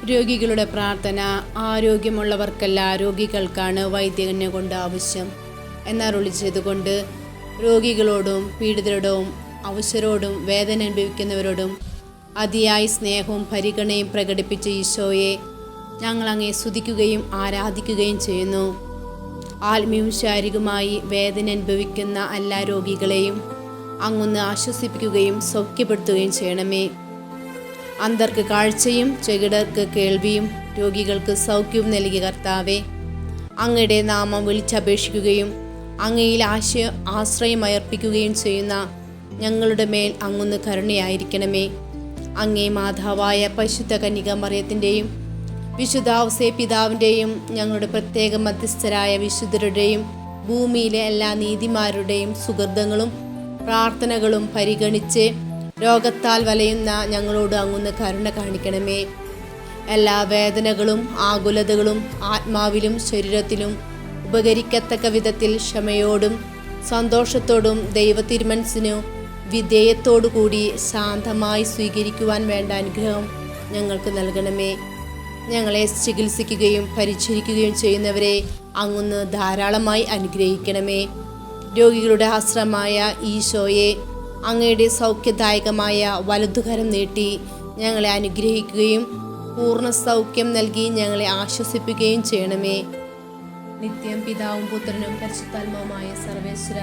രോഗികളുടെ പ്രാർത്ഥന. ആരോഗ്യമുള്ളവർക്കല്ല, രോഗികൾക്കാണ് വൈദ്യനെ കൊണ്ട് ആവശ്യം എന്നരുളി ചെയ്തുകൊണ്ട് രോഗികളോടും പീഡിതരോടും അവശരോടും വേദന അനുഭവിക്കുന്നവരോടും അതിയായി സ്നേഹവും പരിഗണനയും പ്രകടിപ്പിച്ച ഈശോയെ ഞങ്ങൾ അങ്ങേ സ്തുതിക്കുകയും ആരാധിക്കുകയും ചെയ്യുന്നു. ആത്മീയവും ശാരീരികമായി വേദന അനുഭവിക്കുന്ന എല്ലാ രോഗികളെയും അങ്ങൊന്ന് ആശ്വസിപ്പിക്കുകയും സൗഖ്യപ്പെടുത്തുകയും ചെയ്യണമേ. അന്ധർക്ക് കാഴ്ചയും ചെകിടർക്ക് കേൾവിയും രോഗികൾക്ക് സൗഖ്യവും നൽകിയ കർത്താവെ, അങ്ങയുടെ നാമം വിളിച്ചപേക്ഷിക്കുകയും അങ്ങയിൽ ആശ്രയമർപ്പിക്കുകയും ചെയ്യുന്ന ഞങ്ങളുടെ മേൽ അങ്ങൊന്ന് കരുണയായിരിക്കണമേ. അങ്ങേ മാതാവായ പരിശുദ്ധ കന്യക മറിയത്തിൻ്റെയും വിശുദ്ധ ഔസേ പിതാവിൻ്റെയും ഞങ്ങളുടെ പ്രത്യേക മധ്യസ്ഥരായ വിശുദ്ധരുടെയും ഭൂമിയിലെ എല്ലാ നീതിമാരുടെയും സുഹൃതങ്ങളും പ്രാർത്ഥനകളും പരിഗണിച്ച് രോഗത്താൽ വലയുന്ന ഞങ്ങളോട് അങ്ങൊന്ന് കരുണ കാണിക്കണമേ. എല്ലാ വേദനകളും ആകുലതകളും ആത്മാവിലും ശരീരത്തിലും ഉപകരിക്കത്തക്ക വിധത്തിൽ ക്ഷമയോടും സന്തോഷത്തോടും ദൈവത്തിരുമനസ്സിനു വിധേയത്തോടു കൂടി ശാന്തമായി സ്വീകരിക്കുവാൻ വേണ്ട അനുഗ്രഹം ഞങ്ങൾക്ക് നൽകണമേ. ഞങ്ങളെ ചികിത്സിക്കുകയും പരിചരിക്കുകയും ചെയ്യുന്നവരെ അങ്ങൊന്ന് ധാരാളമായി അനുഗ്രഹിക്കണമേ. രോഗികളുടെ ആശ്രമമായ ഈശോയെ, അങ്ങയുടെ സൗഖ്യദായകമായ വലതുകരം നീട്ടി ഞങ്ങളെ അനുഗ്രഹിക്കുകയും പൂർണ്ണ സൗഖ്യം നൽകി ഞങ്ങളെ ആശ്വസിപ്പിക്കുകയും ചെയ്യണമേ. നിത്യം പിതാവും പുത്രനും പരിശുദ്ധാത്മാവുമായ സർവേശ്വര